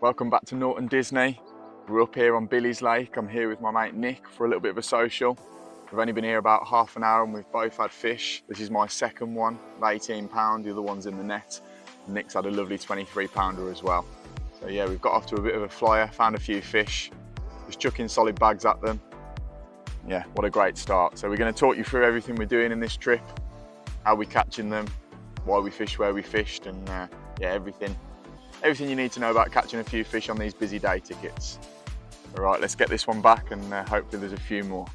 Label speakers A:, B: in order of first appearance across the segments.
A: Welcome back to Norton Disney. We're up here on Billy's Lake. I'm here with my mate Nick for a little bit of a social. We've only been here about half an hour and we've both had fish. This is my second one, of 18 pound, the other one's in the net. And Nick's had a lovely 23 pounder as well. So yeah, we've got off to a bit of a flyer, found a few fish, just chucking solid bags at them. Yeah, what a great start. So we're going to talk you through everything we're doing in this trip, how we're catching them, why we fished where we fished, and yeah, everything you need to know about catching a few fish on these busy day tickets. All right, let's get this one back and hopefully there's a few more.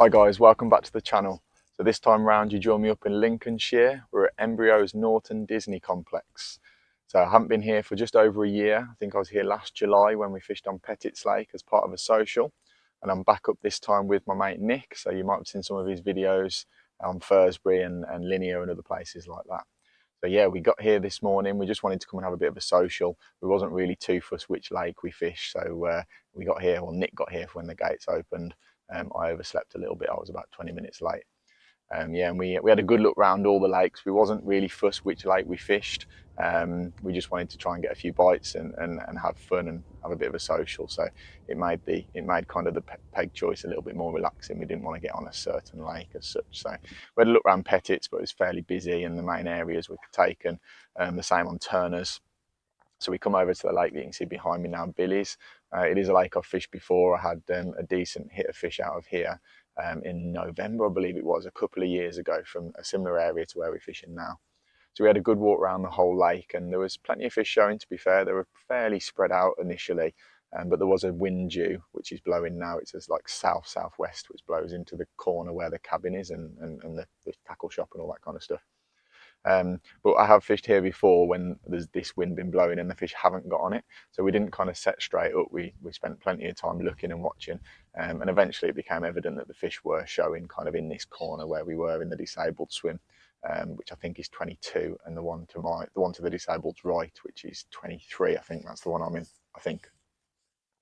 A: Hi guys, welcome back to the channel. So this time round you join me up in Lincolnshire. We're at Embryo's Norton Disney complex. So I haven't been here for just over a year. I think I was here last July when we fished on Pettit's Lake as part of a social. And I'm back up this time with my mate Nick. So you might have seen some of his videos on Thursbury and Linear and other places like that. So yeah, we got here this morning. We just wanted to come and have a bit of a social. We wasn't really too fussed which lake we fished. So we got here, well Nick got here when the gates opened. I overslept a little bit. I was about 20 minutes late. Yeah, and we had a good look round all the lakes. We wasn't really fussed which lake we fished. We just wanted to try and get a few bites and have fun and have a bit of a social. So it made kind of the peg choice a little bit more relaxing. We didn't want to get on a certain lake as such. So we had a look around Pettit's, but it was fairly busy and the main areas were taken. The same on Turner's. So we come over to the lake that you can see behind me now, Billy's. It is a lake I've fished before. I had a decent hit of fish out of here in November, I believe it was, a couple of years ago from a similar area to where we're fishing now. So we had a good walk around the whole lake and there was plenty of fish showing, to be fair. They were fairly spread out initially, but there was a wind due, which is blowing now. It's just like south-southwest, which blows into the corner where the cabin is and the tackle shop and all that kind of stuff. But I have fished here before when there's this wind been blowing and the fish haven't got on it, so we didn't kind of set straight up. We spent plenty of time looking and watching, and eventually it became evident that the fish were showing kind of in this corner where we were in the disabled swim, which I think is 22, and the one to the disabled's right, which is 23. I think that's the one I'm in. I think,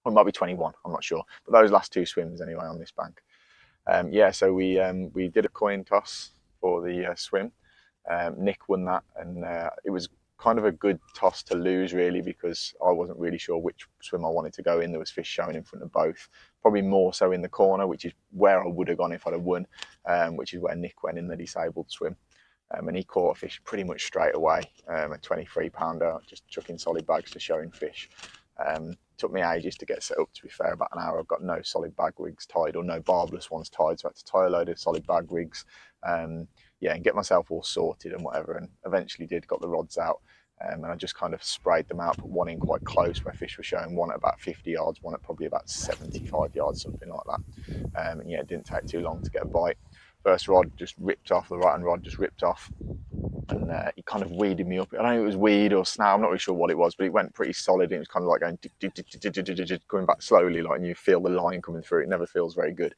A: or it might be 21. I'm not sure, but those last two swims anyway on this bank. Yeah, so we did a coin toss for the swim. Nick won that, and it was kind of a good toss to lose really, because I wasn't really sure which swim I wanted to go in. There was fish showing in front of both, probably more so in the corner, which is where I would have gone if I'd have won, which is where Nick went in the disabled swim. And he caught a fish pretty much straight away, a 23 pounder, just chucking solid bags to showing fish. Took me ages to get set up, to be fair, about an hour. I've got no solid bag rigs tied or no barbless ones tied, so I had to tie a load of solid bag rigs. Yeah, and get myself all sorted and whatever, and eventually got the rods out, and I just kind of sprayed them out, put one in quite close where fish were showing, one at about 50 yards, one at probably about 75 yards, something like that. And yeah, it didn't take too long to get a bite. First rod just ripped off, the right hand rod just ripped off, and he kind of weeded me up. I don't know if it was weed or snail, I'm not really sure what it was, but it went pretty solid, and it was kind of like going coming back slowly, like, and you feel the line coming through. It never feels very good.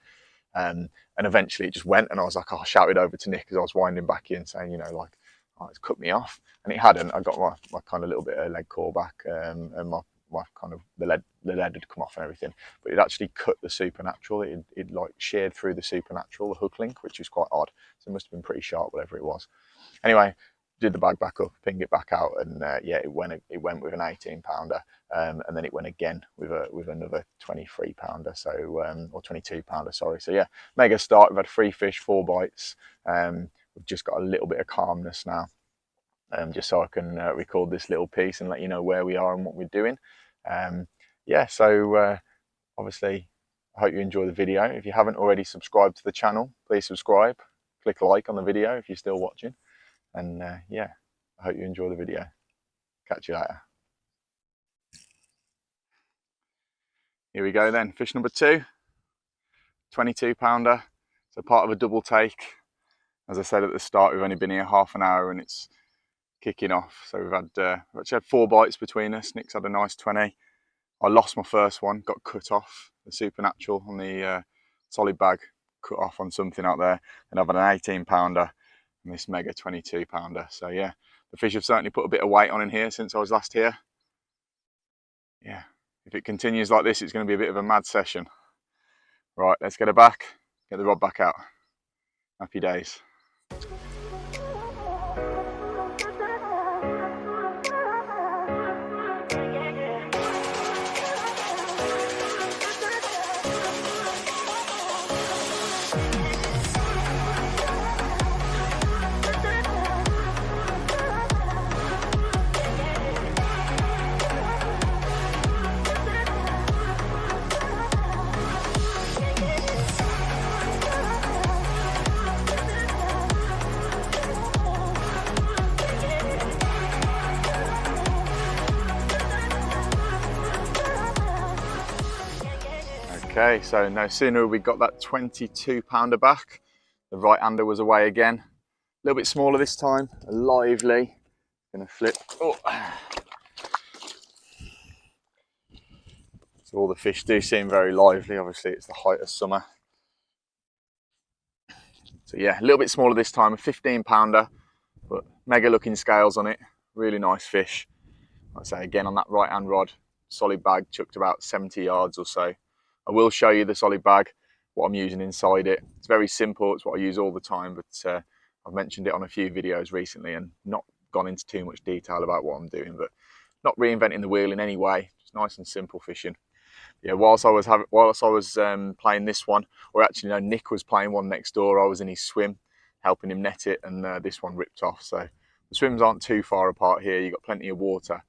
A: And eventually it just went, and I was like, oh, I shouted over to Nick as I was winding back in, saying, you know, like, oh, it's cut me off. And it hadn't. I got my kind of little bit of leg core back, and my kind of the lead had come off and everything, but it actually cut the supernatural. It like sheared through the supernatural, the hook link, which was quite odd. So it must have been pretty sharp, whatever it was. Anyway, did the bag back up, pinged it back out, and yeah, it went with an 18 pounder, and then it went again with another 23 pounder, so or 22 pounder, sorry. So yeah, mega start. We've had 3 fish, 4 bites. We've just got a little bit of calmness now, just so I can record this little piece and let you know where we are and what we're doing. Yeah, so obviously I hope you enjoy the video. If you haven't already subscribed to the channel, please subscribe. Click like on the video if you're still watching. And yeah, I hope you enjoy the video. Catch you later. Here we go then, fish number 2, 22 pounder. So part of a double take. As I said at the start, we've only been here half an hour and it's kicking off. So we've actually had 4 bites between us. Nick's had a nice 20. I lost my first one, got cut off, the supernatural on the solid bag, cut off on something out there. And I've had an 18 pounder and this mega 22 pounder. So yeah, the fish have certainly put a bit of weight on in here since I was last here. Yeah, if it continues like this, it's going to be a bit of a mad session. Right, let's get her back, get the rod back out. Happy days. Okay, so no sooner we got that 22 pounder back, the right hander was away again. A little bit smaller this time, a lively. Gonna flip. Oh. So all the fish do seem very lively. Obviously, it's the height of summer. So yeah, a little bit smaller this time, a 15 pounder, but mega looking scales on it. Really nice fish. Like I say, again on that right hand rod, solid bag, chucked about 70 yards or so. I will show you the solid bag, what I'm using inside it. It's very simple, it's what I use all the time, but I've mentioned it on a few videos recently and not gone into too much detail about what I'm doing, but not reinventing the wheel in any way, just nice and simple fishing. Yeah, whilst I was playing this one, or actually no, Nick was playing one next door, I was in his swim, helping him net it, and this one ripped off. So the swims aren't too far apart here, you've got plenty of water,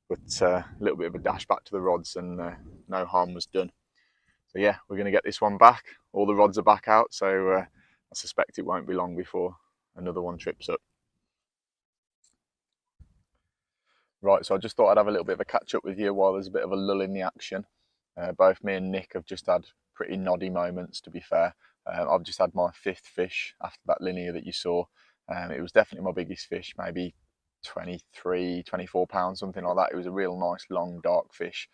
A: but a little bit of a dash back to the rods and no harm was done. So yeah, we're going to get this one back. All the rods are back out, so I suspect it won't be long before another one trips up. Right, so I just thought I'd have a little bit of a catch up with you while there's a bit of a lull in the action. Both me and Nick have just had pretty noddy moments, to be fair. I've just had my 5th fish after that linear that you saw. It was definitely my biggest fish, maybe 23, 24 pounds, something like that. It was a real nice, long, dark fish.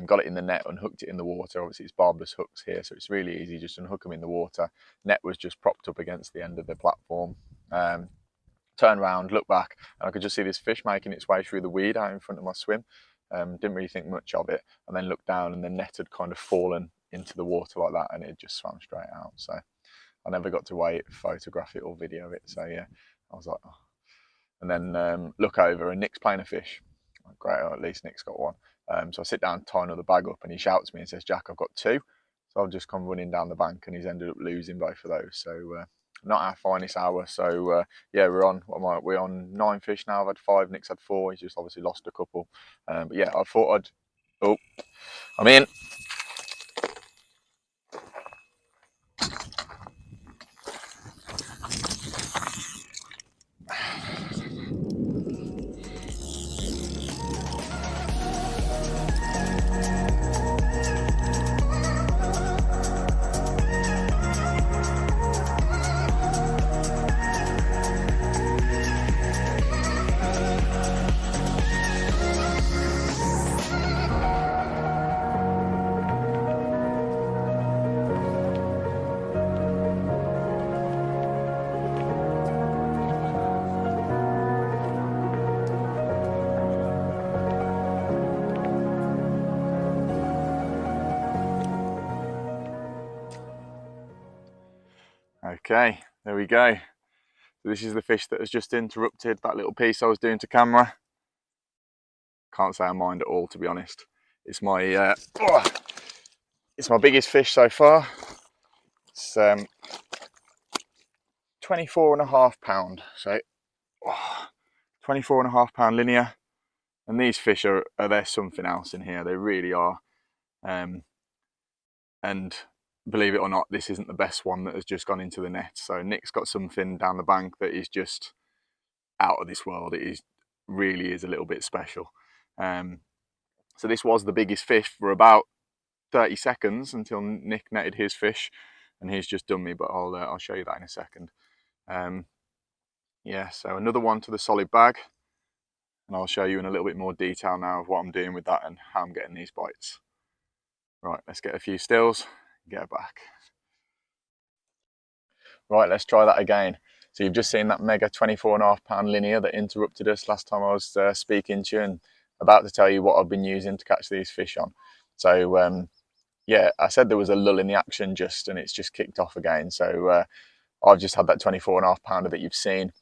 A: Got it in the net, unhooked it in the water. Obviously it's barbless hooks here, so it's really easy, just unhook them in the water. Net was just propped up against the end of the platform. Turn around, look back, and I could just see this fish making its way through the weed out in front of my swim. Didn't really think much of it, and then looked down and the net had kind of fallen into the water like that and it just swam straight out. So I never got to weigh it, photograph it or video it. So yeah, I was like, oh. And then look over and Nick's playing a fish. Great, or at least Nick's got one. So I sit down, tie another bag up, and he shouts at me and says, "Jack, I've got 2." So I've just come running down the bank, and he's ended up losing both of those. So not our finest hour. So yeah, we're on 9 fish now. I've had 5. Nick's had 4. He's just obviously lost a couple. But yeah, I thought I'd. Oh, I'm in. Okay, there we go. So this is the fish that has just interrupted that little piece I was doing to camera. Can't say I mind at all, to be honest. It's my biggest fish so far. It's 24.5 pound. So 24.5 pound linear. And these fish are there's something else in here. They really are. And believe it or not, this isn't the best one that has just gone into the net. So Nick's got something down the bank that is just out of this world. It is really is a little bit special. So this was the biggest fish for about 30 seconds until Nick netted his fish, and he's just done me, but I'll show you that in a second. Yeah, so another one to the solid bag, and I'll show you in a little bit more detail now of what I'm doing with that and how I'm getting these bites. Right, let's get a few stills and get it back. Right, let's try that again. So you've just seen that mega 24.5 pound linear that interrupted us last time I was speaking to you, and about to tell you what I've been using to catch these fish on. So yeah, I said there was a lull in the action just, and it's just kicked off again. So I've just had that 24.5 pounder that you've seen.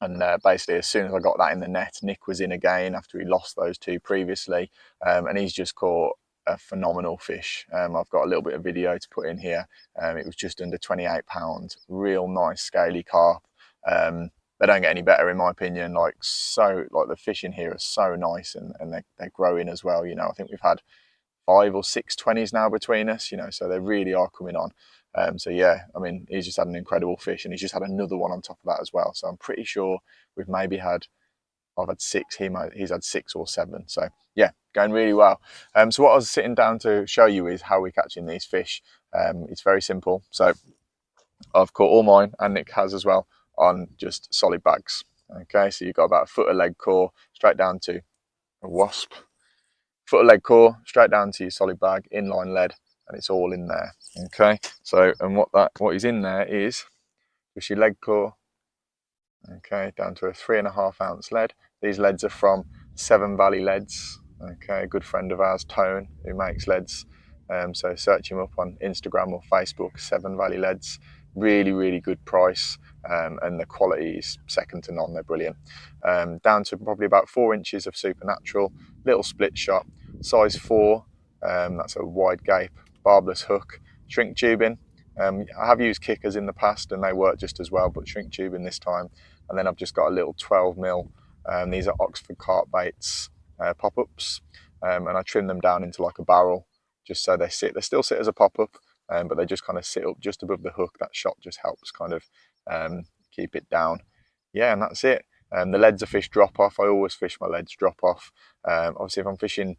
A: And basically, as soon as I got that in the net, Nick was in again after he lost those two previously. And he's just caught a phenomenal fish. I've got a little bit of video to put in here. It was just under 28 pounds. Real nice scaly carp. They don't get any better in my opinion. Like the fish in here are so nice, and they're growing as well. You know, I think we've had 5 or 6 20s now between us, you know, so they really are coming on. So yeah, I mean, he's just had an incredible fish, and he's just had another one on top of that as well. So I'm pretty sure we've maybe had, I've had 6, he's had 6 or 7. So yeah, going really well. So what I was sitting down to show you is how we're catching these fish. It's very simple. So I've caught all mine, and Nick has as well, on just solid bags. Okay, so you've got about a foot of leg core straight down to a wasp. Foot of leg core straight down to your solid bag, inline lead, and it's all in there. Okay, so and what is in there is just your leg core. Okay, down to a 3.5 ounce lead. These leads are from Seven Valley Leads. Okay, a good friend of ours, Tone, who makes leads. So search him up on Instagram or Facebook, Seven Valley Leads. Really good price, and the quality is second to none. They're brilliant. Down to probably about 4 inches of Supernatural, little split shot, size 4. That's a wide gape, barbless hook, shrink tubing. I have used kickers in the past and they work just as well, but shrink tubing this time. And then I've just got a little 12mm. These are Oxford carp baits, pop-ups, and I trim them down into like a barrel, just so they still sit as a pop-up, but they just kind of sit up just above the hook. That shot just helps kind of keep it down. Yeah, and that's it. The leads are fish drop off. I always fish my leads drop off. Obviously if I'm fishing,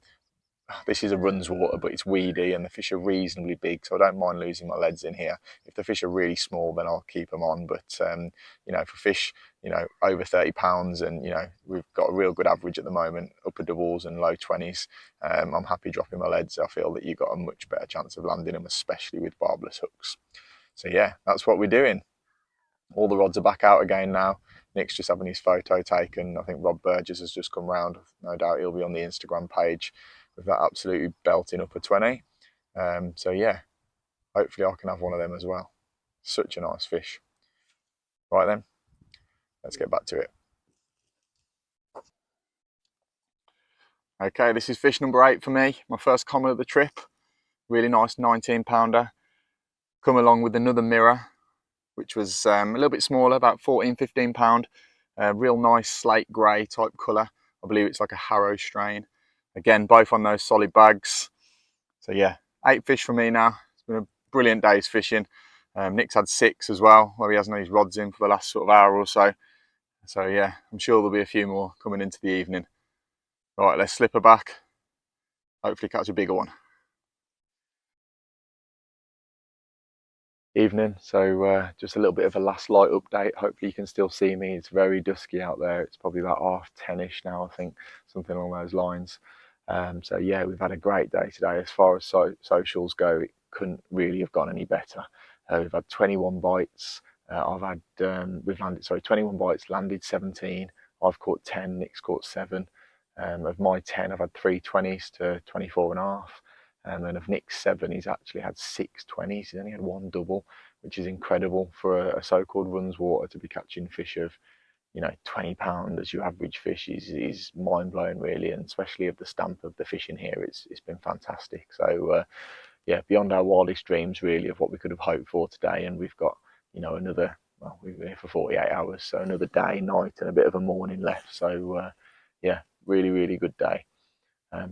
A: this is a runs water, but it's weedy and the fish are reasonably big, so I don't mind losing my leads in here. If the fish are really small, then I'll keep them on. But you know, for fish, you know, over 30 pounds, and you know, we've got a real good average at the moment, upper doubles and low 20s. I'm happy dropping my leads. I feel that you've got a much better chance of landing them, especially with barbless hooks. So yeah, that's what we're doing. All the rods are back out again now. Nick's just having his photo taken. I think Rob Burgess has just come round. No doubt he'll be on the Instagram page with that absolutely belting upper 20. So yeah, hopefully I can have one of them as well. Such a nice fish. Right then, let's get back to it. Okay, this is fish number 8 for me. My first common of the trip. Really nice 19 pounder. Come along with another mirror, which was a little bit smaller, about 14, 15 pound. Real nice slate grey type colour. I believe it's like a Harrow strain. Again, both on those solid bags. So yeah, 8 fish for me now. It's been a brilliant day's fishing. Nick's had 6 as well, where he hasn't had his rods in for the last sort of hour or so. So yeah, I'm sure there'll be a few more coming into the evening. Right, let's slip her back. Hopefully catch a bigger one. Evening, so just a little bit of a last light update. Hopefully you can still see me. It's very dusky out there. It's probably about 10:30ish now, I think, something along those lines. So yeah, we've had a great day today. As far as socials go, it couldn't really have gone any better. We've had 21 bites. We've landed, 21 bites, landed 17. I've caught 10, Nick's caught 7. Of my 10, I've had 3 20s to 24.5. And then of Nick's 7, he's actually had 6 20s. He's only had 1 double, which is incredible for a so-called runs water to be catching fish of, you know, 20 pound as your average fish is mind-blowing really, and especially of the stamp of the fish in here, it's been fantastic. So yeah, beyond our wildest dreams really of what we could have hoped for today. And we've got, you know, another, well, we've been here for 48 hours, so another day, night and a bit of a morning left. So yeah, really good day.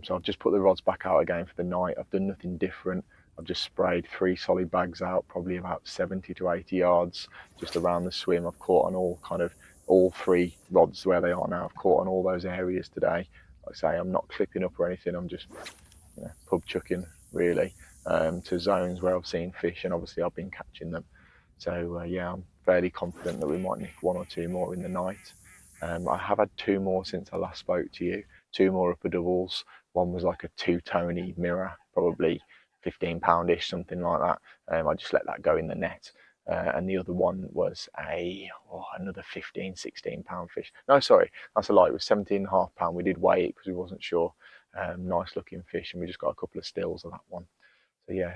A: So I've just put the rods back out again for the night. I've done nothing different. I've just sprayed 3 solid bags out, probably about 70 to 80 yards just around the swim. I've caught on all 3 rods where they are now. I've caught on all those areas today. Like I say, I'm not clipping up or anything. I'm just pub chucking really to zones where I've seen fish, and obviously I've been catching them. So yeah, I'm fairly confident that we might nick 1 or 2 more in the night. I have had 2 more since I last spoke to you, 2 more upper doubles. One was like a 2-tony mirror, probably 15-pound-ish, something like that. I just let that go in the net. And the other one was another 15-16 pound fish. No, sorry, that's a lie. It was 17.5 pound. We did weigh it because we wasn't sure. Nice looking fish, and we just got a couple of stills of that one. So yeah,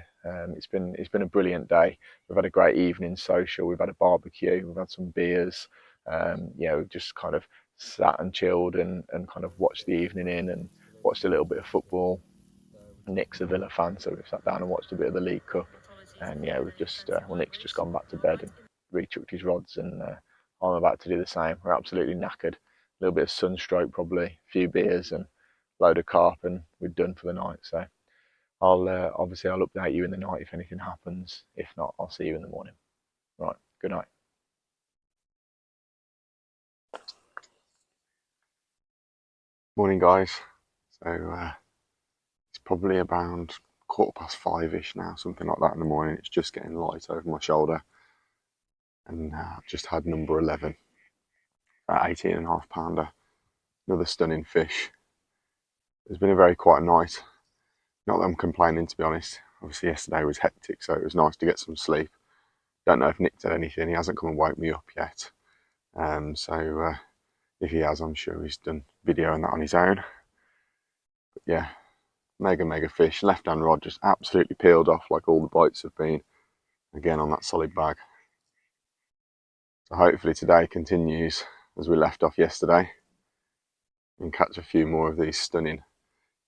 A: it's been a brilliant day. We've had a great evening social. We've had a barbecue. We've had some beers. We've just kind of sat and chilled and kind of watched the evening in and watched a little bit of football. Nick's a Villa fan, so we've sat down and watched a bit of the League Cup. And yeah, we've just Nick's just gone back to bed and rechucked his rods, and I'm about to do the same. We're absolutely knackered. A little bit of sunstroke, probably a few beers and a load of carp, and we're done for the night. So I'll update you in the night if anything happens. If not, I'll see you in the morning. Right, good night. Morning, guys. So it's probably around 5:15ish now, something like that in the morning. It's just getting light over my shoulder, and I've just had number 11, about 18.5 pounder, another stunning fish. It's been a very quiet night. Not that I'm complaining, to be honest. Obviously yesterday was hectic, so it was nice to get some sleep. Don't know if Nick did anything. He hasn't come and woke me up yet. So if he has, I'm sure he's done video on that on his own. But yeah, mega fish. Left hand rod just absolutely peeled off, like all the bites have been, again on that solid bag. So hopefully today continues as we left off yesterday and catch a few more of these stunning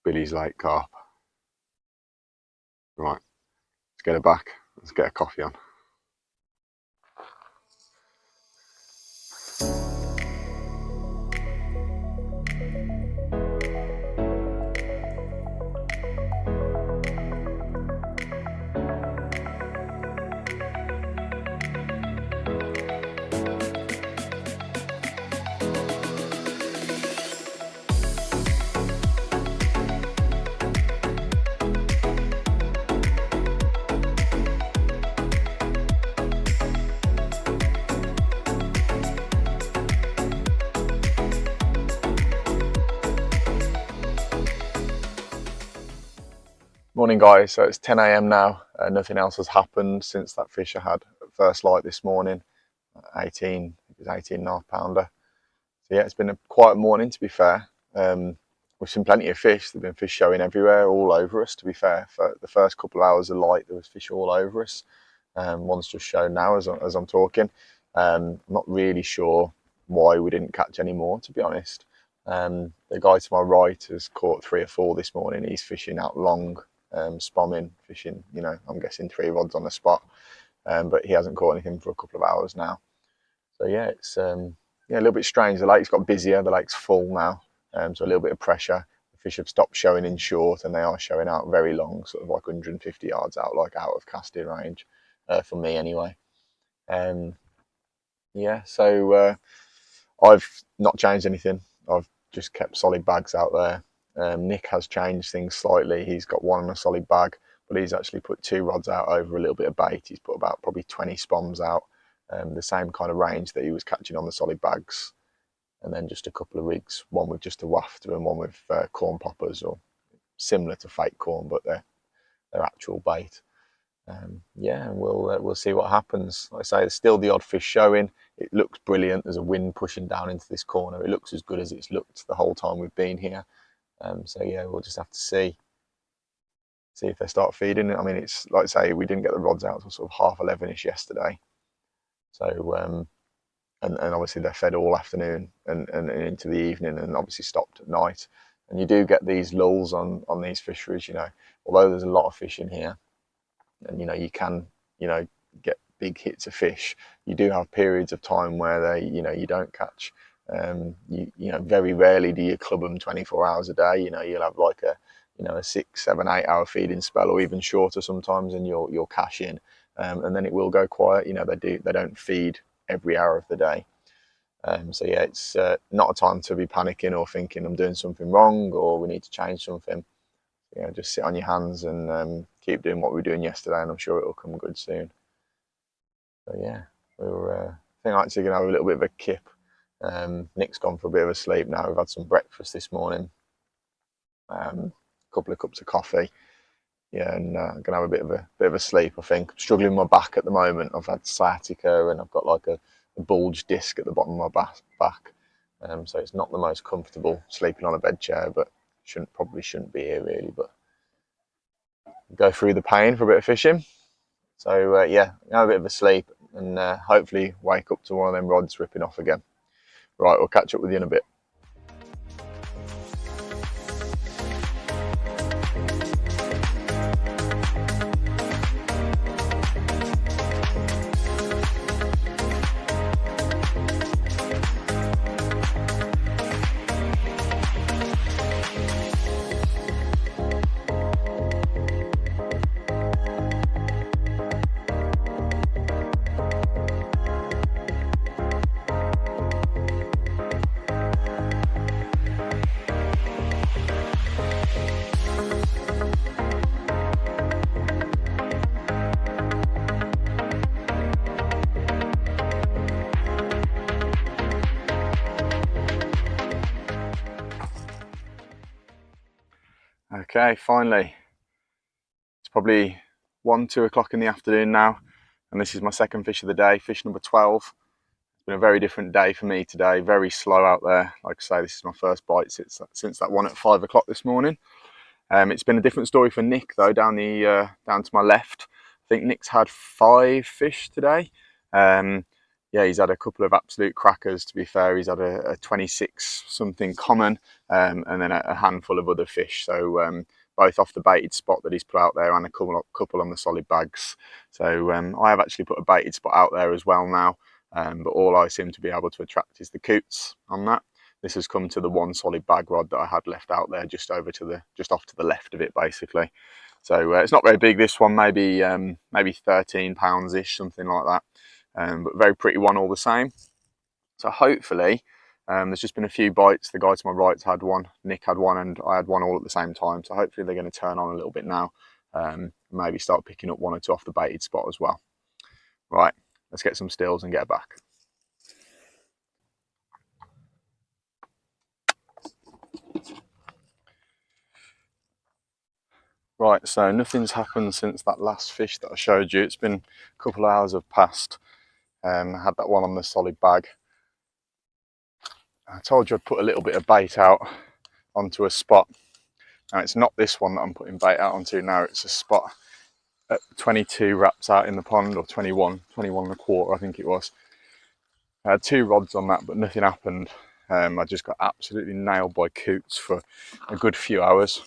A: Billy's Lake carp. Right, let's get her back. Let's get a coffee on. Morning, guys. So it's 10 a.m. now. Nothing else has happened since that fish I had at first light this morning. 18.5 pounder. So yeah, it's been a quiet morning, to be fair. We've seen plenty of fish. There've been fish showing everywhere, all over us, to be fair. For the first couple of hours of light, there was fish all over us. One's just shown now as I'm talking. I'm not really sure why we didn't catch any more, to be honest. The guy to my right has caught 3 or 4 this morning. He's fishing out long, spomming, fishing, I'm guessing 3 rods on the spot. But he hasn't caught anything for a couple of hours now. So yeah, it's a little bit strange. The lake's got busier. The lake's full now, so a little bit of pressure. The fish have stopped showing in short, and they are showing out very long, sort of like 150 yards out, like out of casting range, for me anyway. Yeah, so I've not changed anything. I've just kept solid bags out there. Nick has changed things slightly. He's got 1 on a solid bag, but he's actually put 2 rods out over a little bit of bait. He's put about probably 20 spoms out, the same kind of range that he was catching on the solid bags, and then just a couple of rigs, one with just a wafter and one with corn poppers, or similar to fake corn, but they're actual bait. Yeah, and we'll see what happens. Like I say, there's still the odd fish showing. It looks brilliant. There's a wind pushing down into this corner. It looks as good as it's looked the whole time we've been here. So yeah, we'll just have to see if they start feeding. I mean, it's like I say, we didn't get the rods out until sort of 11:30ish yesterday. So and obviously they're fed all afternoon and into the evening, and obviously stopped at night. And you do get these lulls on these fisheries. Although there's a lot of fish in here, and you can get big hits of fish, you do have periods of time where they you don't catch. Very rarely do you club them 24 hours a day. You'll have like a you know, a 6, 7, 8 hour feeding spell, or even shorter sometimes, and you'll cash in, and then it will go quiet. You know, they don't feed every hour of the day. So yeah, it's not a time to be panicking or thinking I'm doing something wrong or we need to change something. You know, just sit on your hands and keep doing what we were doing yesterday, and I'm sure it'll come good soon. So yeah, I think I'm actually gonna have a little bit of a kip. Nick's gone for a bit of a sleep now. We've had some breakfast this morning, a couple of cups of coffee. Yeah, and I'm gonna have a bit of a sleep. I think I'm struggling with my back at the moment. I've had sciatica and I've got like a bulge disc at the bottom of my back. So it's not the most comfortable sleeping on a bed chair, but probably shouldn't be here really. But go through the pain for a bit of fishing. So yeah, have a bit of a sleep and hopefully wake up to one of them rods ripping off again. Right, we'll catch up with you in a bit. Okay, finally. It's probably 1, 2 o'clock in the afternoon now, and this is my second fish of the day, fish number 12. It's been a very different day for me today, very slow out there. Like I say, this is my first bite since that one at 5 o'clock this morning. It's been a different story for Nick though, down to my left. I think Nick's had 5 fish today. Yeah, he's had a couple of absolute crackers, to be fair. He's had a 26 something common, and then a handful of other fish. So both off the baited spot that he's put out there and a couple on the solid bags. So I have actually put a baited spot out there as well now, but all I seem to be able to attract is the coots on that. This has come to the one solid bag rod that I had left out there, just off to the left of it, basically. So it's not very big. This one, maybe 13 pounds ish, something like that. But very pretty one all the same. So hopefully, there's just been a few bites. The guy to my right's had one, Nick had one, and I had one all at the same time. So hopefully they're going to turn on a little bit now. Maybe start picking up 1 or 2 off the baited spot as well. Right, let's get some stills and get back. Right, so nothing's happened since that last fish that I showed you. It's been a couple of hours have passed. I had that one on the solid bag. I told you I'd put a little bit of bait out onto a spot. Now it's not this one that I'm putting bait out onto now, it's a spot at 22 wraps out in the pond, or 21 and a quarter I think it was. I had 2 rods on that, but nothing happened. I just got absolutely nailed by coots for a good few hours.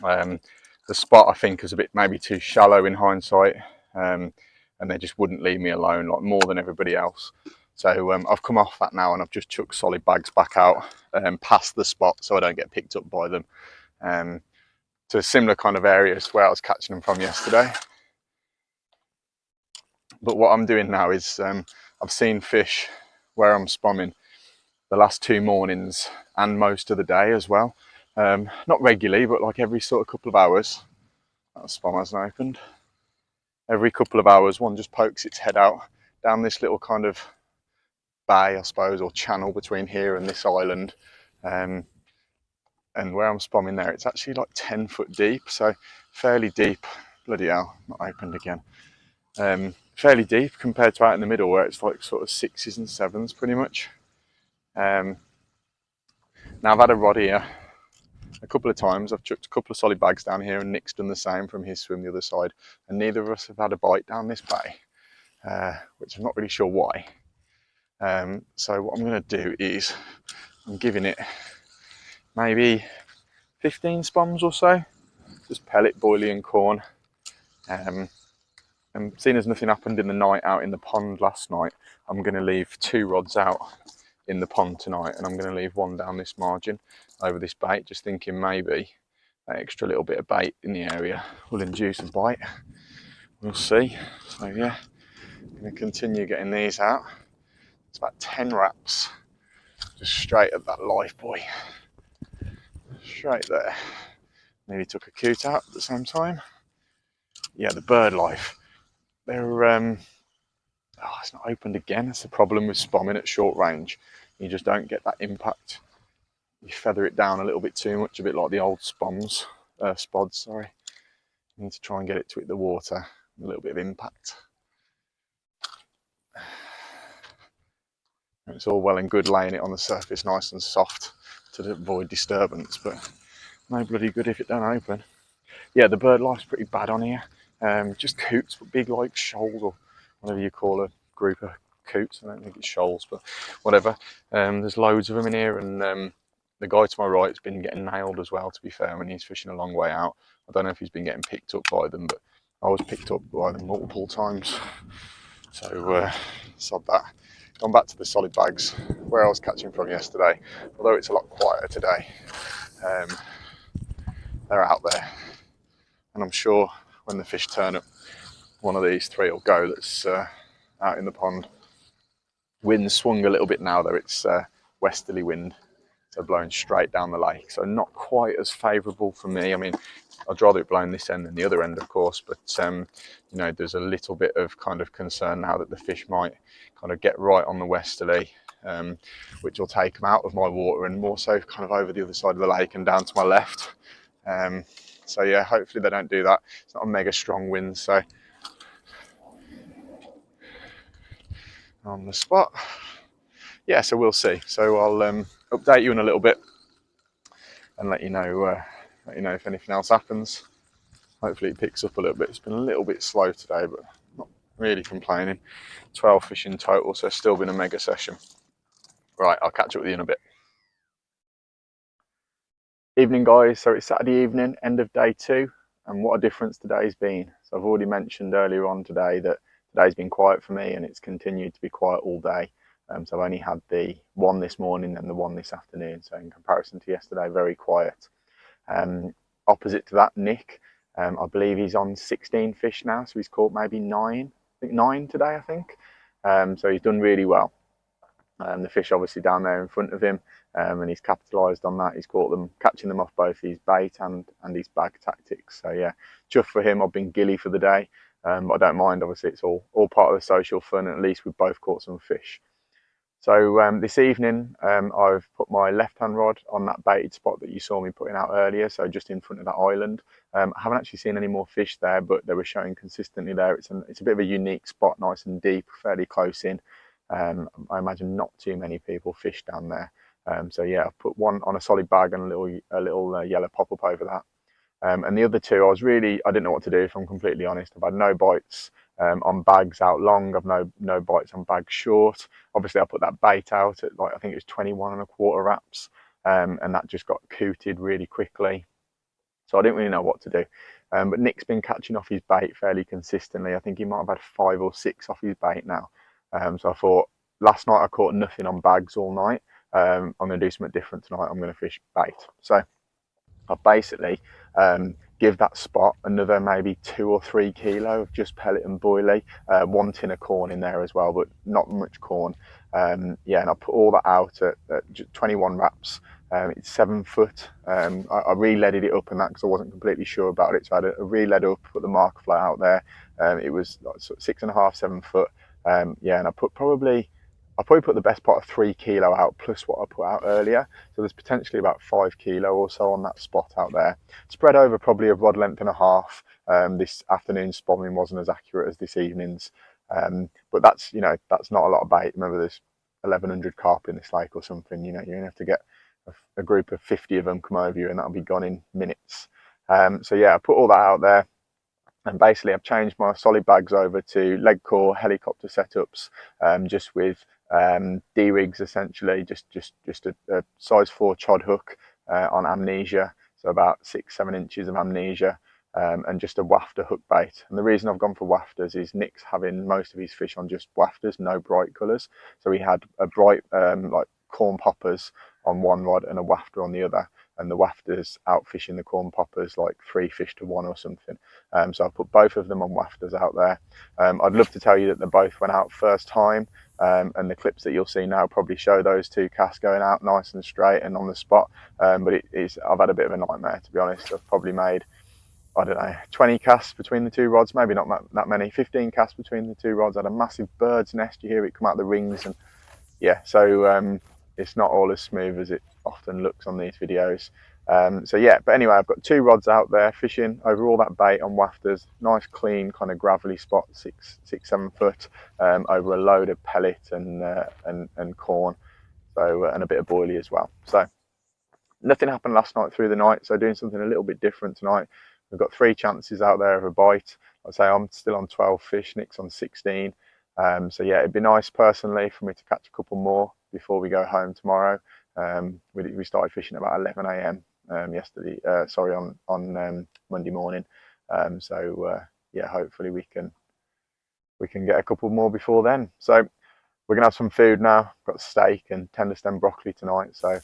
A: The spot I think is a bit maybe too shallow in hindsight, and they just wouldn't leave me alone, like more than everybody else. So I've come off that now and I've just chucked solid bags back out past the spot so I don't get picked up by them, to a similar kind of areas where I was catching them from yesterday. But what I'm doing now is I've seen fish where I'm spomming the last 2 mornings and most of the day as well. Not regularly, but like every sort of couple of hours. That spom hasn't opened. Every couple of hours one just pokes its head out down this little kind of bay, I suppose, or channel between here and this island. And where I'm spomming there, it's actually like 10 foot deep, so fairly deep. Bloody hell, not opened again. Fairly deep compared to out in the middle where it's like sort of 6s and 7s pretty much. Now I've had a rod here a couple of times. I've chucked a couple of solid bags down here and Nick's done the same from his swim the other side, and neither of us have had a bite down this bay, which I'm not really sure why. So what I'm going to do is I'm giving it maybe 15 spoms or so, just pellet, boilie and corn. And seeing as nothing happened in the night out in the pond last night, I'm going to leave 2 rods out in the pond tonight, and I'm going to leave 1 down this margin over this bait, just thinking maybe that extra little bit of bait in the area will induce a bite. We'll see. So yeah, I'm going to continue getting these out. It's about 10 wraps, just straight at that life buoy, straight there. Nearly took a coot out at the same time. Yeah, the bird life. They're oh, it's not opened again. That's the problem with spomming at short range. You just don't get that impact. You feather it down a little bit too much, a bit like the old spods. Sorry. You need to try and get it to hit the water. A little bit of impact. It's all well and good laying it on the surface nice and soft to avoid disturbance, but no bloody good if it don't open. Yeah, the bird life's pretty bad on here. Just coots, but big like shoals or whatever you call a group of coots. I don't think it's shoals, but whatever. There's loads of them in here, and the guy to my right's been getting nailed as well, to be fair, when he's fishing a long way out. I don't know if he's been getting picked up by them, but I was picked up by them multiple times. So, sod that. Gone back to the solid bags where I was catching from yesterday, although it's a lot quieter today. They're out there, and I'm sure when the fish turn up, one of these three will go that's out in the pond. Wind's swung a little bit now though. It's westerly wind, so blowing straight down the lake, so not quite as favourable for me. I mean, I'd rather it blowing this end than the other end, of course, but you know, there's a little bit of kind of concern now that the fish might kind of get right on the westerly, which will take them out of my water and more so kind of over the other side of the lake and down to my left. So yeah, hopefully they don't do that. It's not a mega strong wind, so on the spot. Yeah, so we'll see. So I'll update you in a little bit and let you know if anything else happens. Hopefully it picks up a little bit. It's been a little bit slow today, but not really complaining. 12 fish in total, so it's still been a mega session. Right, I'll catch up with you in a bit. Evening guys, so it's Saturday evening, end of day 2, and what a difference today's been. So I've already mentioned earlier on today that today's been quiet for me, and it's continued to be quiet all day. So I've only had the one this morning and the one this afternoon, so in comparison to yesterday, very quiet. Opposite to that, Nick, I believe he's on 16 fish now, so he's caught maybe 9, I think 9 today, I think. So he's done really well. The fish obviously down there in front of him, and he's capitalised on that. He's caught them, catching them off both his bait and his bag tactics. So yeah, chuffed for him. I've been gilly for the day, but I don't mind. Obviously, it's all part of the social fun, and at least we've both caught some fish. So this evening, I've put my left-hand rod on that baited spot that you saw me putting out earlier, so just in front of that island. I haven't actually seen any more fish there, but they were showing consistently there. It's a bit of a unique spot, nice and deep, fairly close in. I imagine not too many people fish down there. So yeah, I've put one on a solid bag and a little yellow pop-up over that. And the other two, I didn't know what to do, if I'm completely honest. I've had no bites on bags out long. I've no bites on bags short. Obviously, I put that bait out at I think it was 21.25 wraps, and that just got cooted really quickly. So I didn't really know what to do. But Nick's been catching off his bait fairly consistently. I think he might have had 5 or 6 off his bait now. So I thought, last night I caught nothing on bags all night. I'm going to do something different tonight. I'm going to fish bait. So I've basically give that spot another maybe 2 or 3 kilo of just pellet and boilie, 1 tin of corn in there as well, but not much corn. Yeah, and I put all that out at 21 wraps. It's 7 foot. I re-leaded it up and that because I wasn't completely sure about it, so I had a re-lead up, put the mark flat out there. It was like 6.5, 7 foot. Yeah, and I probably put the best part of 3 kilo out plus what I put out earlier, so there's potentially about 5 kilo or so on that spot out there, spread over probably a rod length and a half. This afternoon's spomming wasn't as accurate as this evening's, but that's not a lot of bait. Remember, there's 1100 carp in this lake or something. You're gonna have to get a group of 50 of them come over you, and that'll be gone in minutes. So yeah, I put all that out there. And basically I've changed my solid bags over to leg core helicopter setups, just with D-rigs essentially, just a size 4 chod hook on amnesia, so about 6-7 inches of amnesia, and just a wafter hook bait. And the reason I've gone for wafters is Nick's having most of his fish on just wafters, no bright colours. So he had a bright like corn poppers on one rod and a wafter on the other. and the wafters out fishing the corn poppers like 3 fish to 1 or something. So I've put both of them on wafters out there. I'd love to tell you that they both went out first time, and the clips that you'll see now probably show those 2 casts going out nice and straight and on the spot. But I've had a bit of a nightmare, to be honest. I've probably made, I don't know, 20 casts between the 2 rods, maybe not that many, 15 casts between the 2 rods. I had a massive bird's nest. You hear it come out the rings, and yeah, so it's not all as smooth as it often looks on these videos. So yeah, but anyway, I've got 2 rods out there fishing over all that bait on wafters, nice clean kind of gravelly spot, 6-7 foot, over a load of pellet and corn, so and a bit of boilie as well. So nothing happened last night through the night, so doing something a little bit different tonight. We've got 3 chances out there of a bite. I'd say I'm still on 12 fish, Nick's on 16. So yeah, it'd be nice personally for me to catch a couple more before we go home tomorrow. We started fishing about 11 a.m. Yesterday, on Monday morning. Yeah, hopefully we can get a couple more before then. So we're gonna have some food now. Got steak and tender stem broccoli tonight, so I'm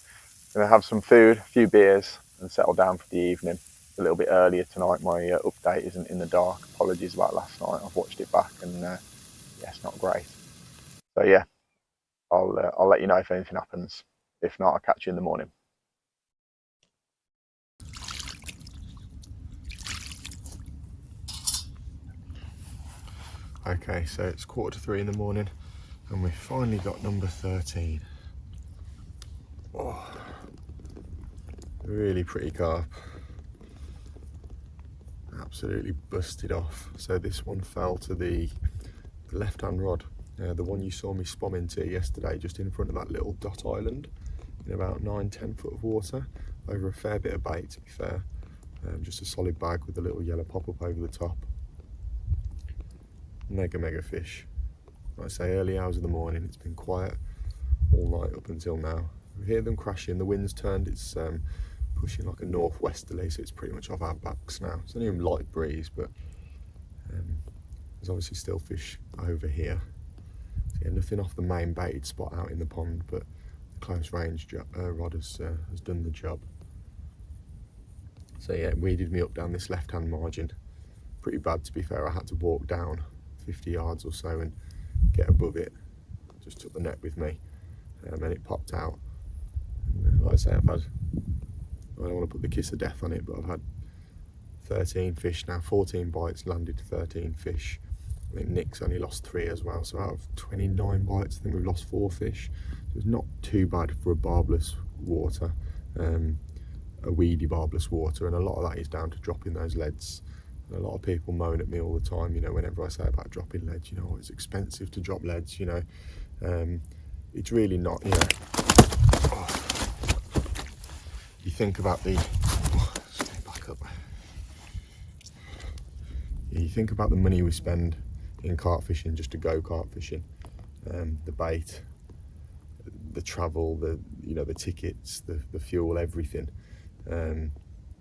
A: gonna have some food, a few beers, and settle down for the evening. A little bit earlier tonight. My update isn't in the dark. Apologies about last night. I've watched it back, and yeah, it's not great. So yeah, I'll let you know if anything happens. If not, I'll catch you in the morning. Okay, so it's 2:45 in the morning, and we've finally got number 13. Oh, really pretty carp. Absolutely busted off. So this one fell to the left-hand rod, the one you saw me spom into yesterday, just in front of that little dot island, in about 9-10 foot of water, over a fair bit of bait, to be fair. Just a solid bag with a little yellow pop-up over the top. Mega fish. Like I say, early hours of the morning. It's been quiet all night up until now. We hear them crashing. The wind's turned. It's pushing like a northwesterly, so it's pretty much off our backs now. It's only a light breeze, but there's obviously still fish over here. So yeah, nothing off the main baited spot out in the pond, but the close range rod has done the job. So yeah, it weeded me up down this left-hand margin. Pretty bad, to be fair. I had to walk down 50 yards or so and get above it. Just took the net with me, and it popped out. And, like I say, I don't want to put the kiss of death on it, but I've had 13 fish now, 14 bites, landed 13 fish. I think Nick's only lost 3 as well, so out of 29 bites, I think we've lost 4 fish. So it's not too bad for a barbless water, a weedy barbless water, and a lot of that is down to dropping those leads. And a lot of people moan at me all the time, you know, whenever I say about dropping leads, you know, it's expensive to drop leads, you know. It's really not, you know. You think about the, stay back up. You think about the money we spend in carp fishing just to go carp fishing, the bait, the travel, the tickets, the fuel, everything,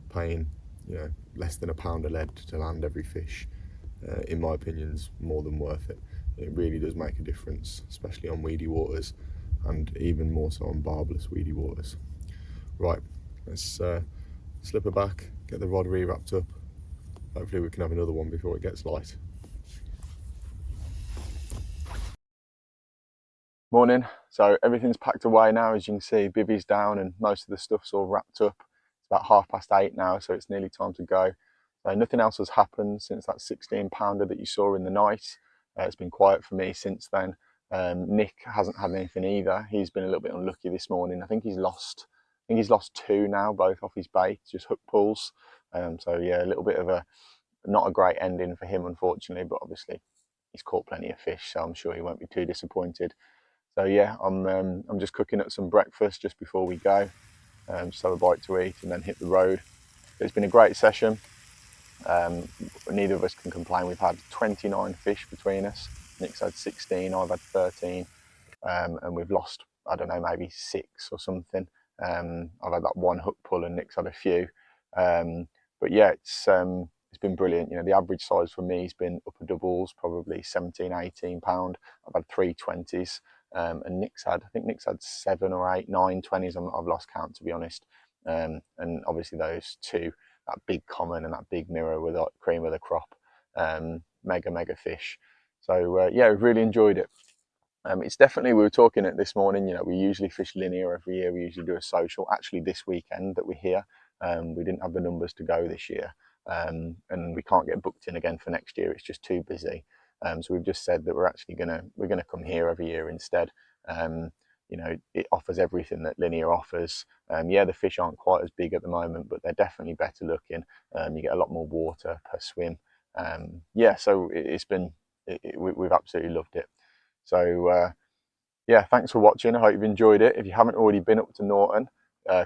A: paying, you know, less than £1 a lead to land every fish, in my opinion, is more than worth it. It really does make a difference, especially on weedy waters, and even more so on barbless weedy waters. Right, let's slip her back, get the rod re-wrapped up. Hopefully we can have another one before it gets light. Morning. So everything's packed away now, as you can see. Bivvy's down and most of the stuff's all wrapped up. It's about 8:30 now, so it's nearly time to go. So nothing else has happened since that 16-pounder that you saw in the night. It's been quiet for me since then. Nick hasn't had anything either. He's been a little bit unlucky this morning. I think he's lost 2 now, both off his bait, just hook pulls. So yeah, a little bit of not a great ending for him, unfortunately, but obviously he's caught plenty of fish, so I'm sure he won't be too disappointed. So yeah, I'm just cooking up some breakfast just before we go. Just have a bite to eat and then hit the road. It's been a great session. Neither of us can complain. We've had 29 fish between us. Nick's had 16, I've had 13, and we've lost, I don't know, maybe 6 or something. I've had that 1 hook pull and Nick's had a few. But yeah, it's been brilliant. You know, the average size for me has been upper doubles, probably 17, 18 pound. I've had 3 20s, and I think Nick's had 7 or 8, 9 20s. I've lost count, to be honest. and obviously those two, that big common and that big mirror with like cream of the crop, mega fish. So yeah, we've really enjoyed it. It's definitely, we were talking it this morning, you know, we usually fish linear every year. We usually do a social. Actually, this weekend that we're here, we didn't have the numbers to go this year, and we can't get booked in again for next year. It's just too busy. So we've just said that we're gonna come here every year instead. You know, it offers everything that linear offers. Yeah, the fish aren't quite as big at the moment, but they're definitely better looking. You get a lot more water per swim. Yeah, so we've absolutely loved it. So yeah, thanks for watching. I hope you've enjoyed it. If you haven't already been up to Norton,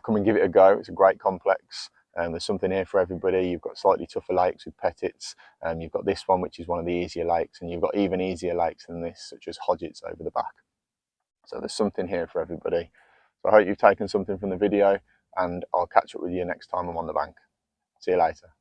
A: come and give it a go. It's a great complex. There's something here for everybody. You've got slightly tougher lakes with petits. You've got this one, which is one of the easier lakes, and you've got even easier lakes than this, such as Hodgetts over the back. So there's something here for everybody. So I hope you've taken something from the video, and I'll catch up with you next time I'm on the bank. See you later.